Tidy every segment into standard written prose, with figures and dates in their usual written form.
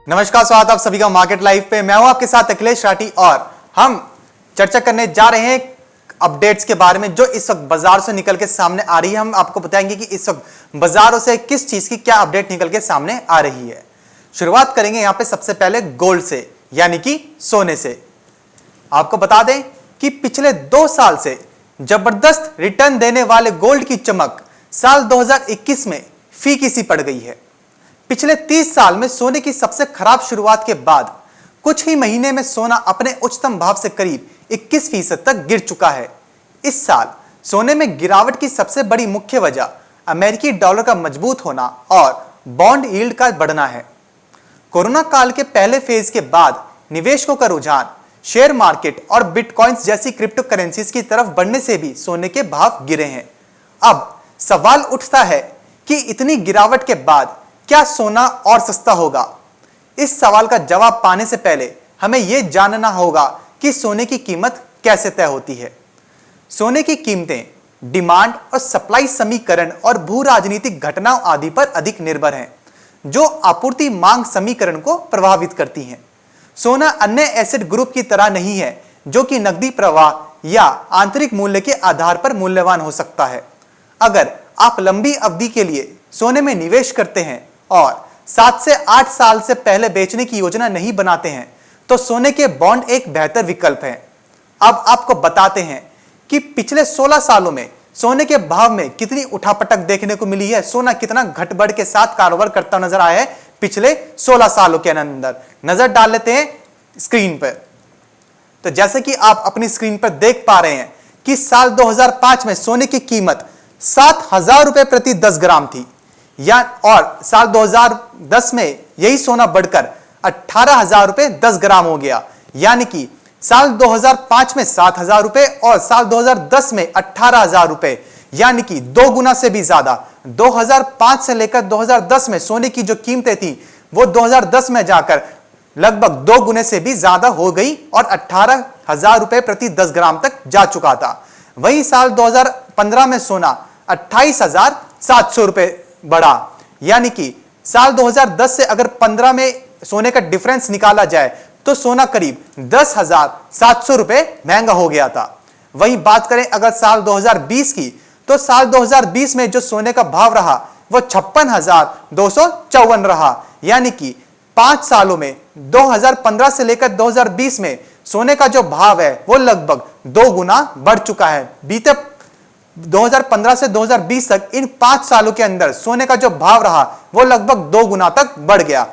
नमस्कार, स्वागत आप सभी का मार्केट लाइव पे। मैं हूं आपके साथ अखिलेश राठी और हम चर्चा करने जा रहे हैं अपडेट्स के बारे में जो इस वक्त बाजार से निकल के सामने आ रही है। हम आपको बताएंगे कि इस वक्त बाजारों से किस चीज की क्या अपडेट निकल के सामने आ रही है। शुरुआत करेंगे यहां पे सबसे पहले गोल्ड से, यानी कि सोने से। आपको बता दें कि पिछले 2 साल से जबरदस्त रिटर्न देने वाले गोल्ड की चमक साल 2021 में फीकी सी पड़ गई है। पिछले 30 साल में सोने की सबसे खराब शुरुआत के बाद कुछ ही महीने में सोना अपने उच्चतम भाव से करीब 21% तक गिर चुका है। इस साल सोने में गिरावट की सबसे बड़ी मुख्य वजह अमेरिकी डॉलर का मजबूत होना और बॉन्ड यील्ड का बढ़ना है। कोरोना काल के पहले फेज के बाद निवेशकों का रुझान शेयर मार्केट और बिटकॉइंस जैसी क्रिप्टो करेंसीज की तरफ बढ़ने से भी सोने के भाव गिरे हैं। अब सवाल उठता है कि इतनी गिरावट के बाद क्या सोना और सस्ता होगा? इस सवाल का जवाब पाने से पहले हमें यह जानना होगा कि सोने की कीमत कैसे तय होती है। सोने की कीमतें डिमांड और सप्लाई समीकरण और भू राजनीतिक घटनाओं आदि पर अधिक निर्भर हैं, जो आपूर्ति मांग समीकरण को प्रभावित करती हैं। सोना अन्य एसेट ग्रुप की तरह नहीं है जो कि नकदी प्रवाह या आंतरिक मूल्य के आधार पर मूल्यवान हो सकता है। अगर आप लंबी अवधि के लिए सोने में निवेश करते हैं और 7 से 8 साल से पहले बेचने की योजना नहीं बनाते हैं तो सोने के बॉन्ड एक बेहतर विकल्प है। अब आपको बताते हैं कि पिछले 16 सालों में सोने के भाव में कितनी उठापटक देखने को मिली है। सोना कितना घट बढ़ के साथ कारोबार करता नजर आया है पिछले 16 सालों के अंदर। नजर डाल लेते हैं स्क्रीन पर। तो जैसे कि आप अपनी स्क्रीन पर देख पा रहे हैं कि साल 2005 में सोने की कीमत 7,000 रुपए प्रति 10 ग्राम थी, या और साल 2010 में यही सोना बढ़कर 18,000 रुपए 10 ग्राम हो गया। यानी कि साल 2005 में 7,000 रुपए और साल 2010 में 18,000 रुपए, यानी कि 2 गुना से भी ज्यादा। 2005 से लेकर 2010 में सोने की जो कीमतें थी वो 2010 में जाकर लगभग 2 गुने से भी ज्यादा हो गई और 18,000 रुपए प्रति 10 ग्राम तक जा चुका था। वही साल 2015 में सोना 28,700 रुपए बढ़ा। यानी कि साल 2010 से अगर 15 में सोने का डिफरेंस निकाला जाए तो सोना करीब 10,700 रुपए महंगा हो गया था। वही बात करें अगर साल 2020 की, तो साल 2020 में जो सोने का भाव रहा वो 56,254 रहा। यानी कि 5 सालों में 2015 से लेकर 2020 में सोने का जो भाव है वो लगभग 2 गुना बढ़ चुका है। बीते 2015 से 2020 तक इन 5 सालों के अंदर सोने का जो भाव रहा वो लगभग 2 गुना तक बढ़ गया।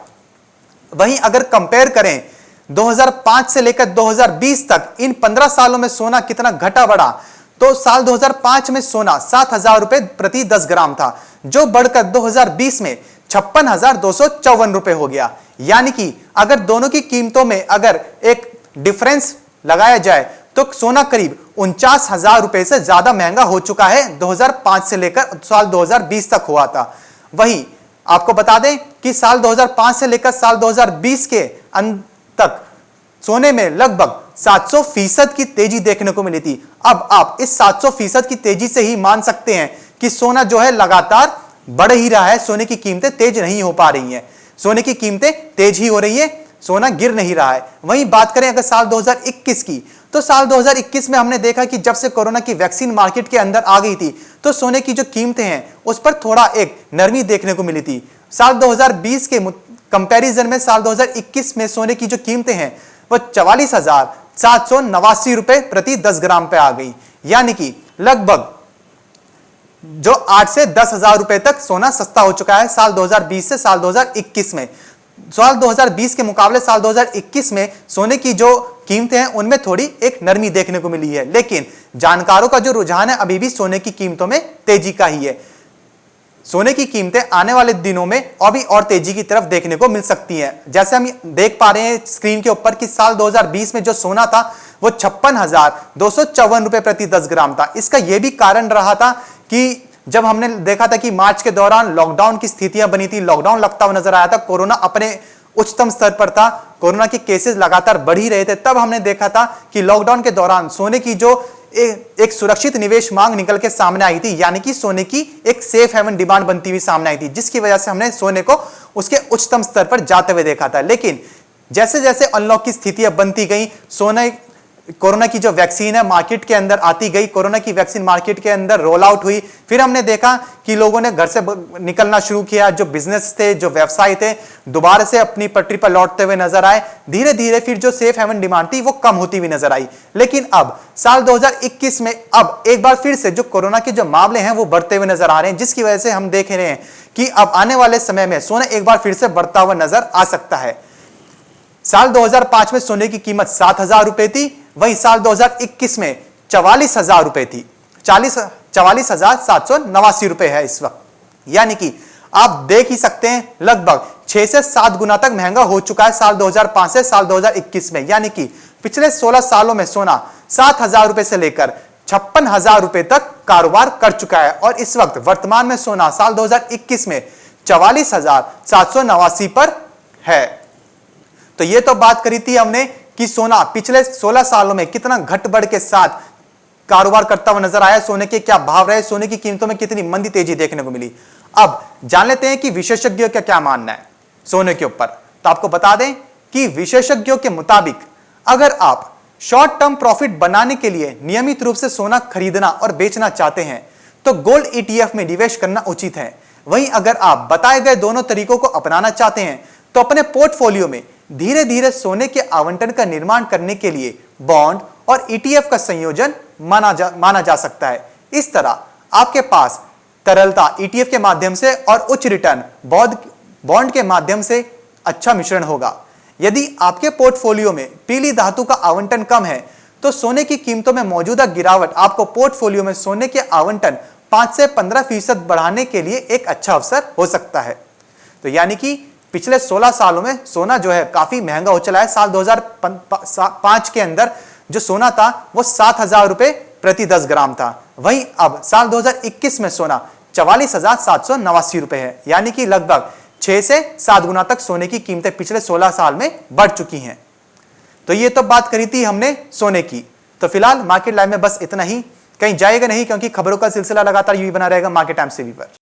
वहीं अगर कंपेयर करें 2005 से लेकर 2020 तक इन 15 सालों में सोना कितना घटा बढ़ा, तो साल 2005 में सोना 7,000 रुपए प्रति 10 ग्राम था, जो बढ़कर 2020 में 56,254 रुपए हो गया। यानी कि अगर दोनों की कीमतों में अगर एक डिफरेंस लगाया जाए तो सोना करीब 49,000 रुपए से ज्यादा महंगा हो चुका है। 2005 से लेकर साल 2020 तक हुआ था। वहीं आपको बता दें कि साल 2005 से लेकर साल 2020 के अंत तक सोने में लगभग 700% की तेजी देखने को मिली थी। अब आप इस 700% की तेजी से ही मान सकते हैं कि सोना जो है लगातार बढ़ ही रहा है। सोने की कीमतें तेज नहीं हो पा रही हैं। सोने की कीमतें तेज ही हो रही है, सोना गिर नहीं रहा है। वहीं बात करें अगर साल 2021 की, तो साल 2021 में हमने देखा कि जब से कोरोना की वैक्सीन मार्केट के अंदर आ गई थी तो सोने की जो कीमतें हैं उस पर थोड़ा एक नरमी देखने को मिली थी। साल 2020 के कंपैरिजन में साल 2021 में सोने की जो कीमतें हैं वो 44,789 रुपए प्रति 10 ग्राम पे आ गई। यानी कि लगभग जो 8 से 10,000 रुपए तक सोना सस्ता हो चुका है साल 2020 से साल 2021 में। साल 2020 के मुकाबले साल 2021 में सोने की जो कीमतें हैं उनमें थोड़ी एक नरमी देखने को मिली है, लेकिन जानकारों का जो रुझान है अभी भी सोने की कीमतों में तेजी का ही है। सोने की कीमतें आने वाले दिनों में अभी और तेजी की तरफ देखने को मिल सकती हैं। जैसे हम देख पा रहे हैं स्क्रीन के ऊपर कि साल 2020 में जो सोना था वो 56,254 रुपए प्रति 10 ग्राम था। इसका यह भी कारण रहा था कि जब हमने देखा था कि मार्च के दौरान लॉकडाउन की स्थितियां बनी थी, लॉकडाउन लगता हुआ नजर आया था, कोरोना अपने उच्चतम स्तर पर था, कोरोना के केसेस लगातार बढ़ ही रहे थे, तब हमने देखा था कि लॉकडाउन के दौरान सोने की जो एक सुरक्षित निवेश मांग निकल के सामने आई थी, यानी कि सोने की एक सेफ हेवन डिमांड बनती हुई सामने आई थी, जिसकी वजह से हमने सोने को उसके उच्चतम स्तर पर जाते हुए देखा था। लेकिन जैसे जैसे अनलॉक की स्थितियां बनती गई, सोना कोरोना की जो वैक्सीन है मार्केट के अंदर आती गई, कोरोना की वैक्सीन मार्केट के अंदर रोल आउट हुई, फिर हमने देखा कि लोगों ने घर से निकलना शुरू किया, जो बिजनेस थे, जो व्यवसाय थे, दोबारा से अपनी पटरी पर लौटते हुए नजर आए। धीरे धीरे फिर जो सेफ हेवन डिमांड थी वो कम होती हुई नजर आई। लेकिन अब साल 2021 में अब एक बार फिर से जो कोरोना के जो मामले हैं वो बढ़ते हुए नजर आ रहे हैं, जिसकी वजह से हम देख रहे हैं कि अब आने वाले समय में सोना एक बार फिर से बढ़ता हुआ नजर आ सकता है। साल 2005 में सोने की कीमत 7,000 रुपए थी, वही साल 2021 में 44,000 रुपए थी, 44,789 रुपए है इस वक्त। यानी कि आप देख ही सकते हैं लगभग 6 से 7 गुना तक महंगा हो चुका है साल 2005 से साल 2021 में। यानी कि पिछले 16 सालों में सोना 7,000 रुपए से लेकर 56,000 रुपए तक कारोबार कर चुका है, और इस वक्त वर्तमान में सोना साल 2021 में 44,789 पर है। तो ये तो बात करी थी हमने कि सोना पिछले 16 सालों में कितना घट बढ़ के साथ कारोबार करता हुआ नजर आया, सोने के क्या भाव रहे, सोने की कीमतों में कितनी मंदी तेजी देखने को मिली। अब जान लेते हैं कि विशेषज्ञों का क्या मानना है सोने के ऊपर। तो आपको बता दें कि विशेषज्ञों के मुताबिक अगर आप शॉर्ट टर्म प्रॉफिट बनाने के लिए नियमित रूप से सोना खरीदना और बेचना चाहते हैं तो गोल्ड ETF में निवेश करना उचित है। वहीं अगर आप बताए गए दोनों तरीकों को अपनाना चाहते हैं तो अपने पोर्टफोलियो में धीरे धीरे सोने के आवंटन का निर्माण करने के लिए बॉन्ड और ETF का संयोजन माना जा सकता है। इस तरह आपके पास तरलता ETF के माध्यम से और उच्च रिटर्न बॉन्ड के माध्यम से अच्छा मिश्रण होगा। यदि आपके पोर्टफोलियो में पीली धातु का आवंटन कम है तो सोने की कीमतों में मौजूदा गिरावट आपको पोर्टफोलियो में सोने के आवंटन 5 से 15% बढ़ाने के लिए एक अच्छा अवसर हो सकता है। तो यानी कि पिछले 16 सालों में सोना जो है काफी महंगा हो चला है। साल 2005 के अंदर जो सोना था वो 7,000 रुपए प्रति 10 ग्राम था, वहीं अब साल 2021 में सोना 44,789 रुपए है। यानी कि लगभग 6 से 7 गुना तक सोने की कीमतें पिछले 16 साल में बढ़ चुकी हैं। तो ये तो बात करी थी हमने सोने की। तो फिलहाल मार्केट लाइव में बस इतना ही, कहीं जाएगा नहीं क्योंकि खबरों का सिलसिला लगातार यूं ही बना रहेगा मार्केट टाइम्स टीवी पर।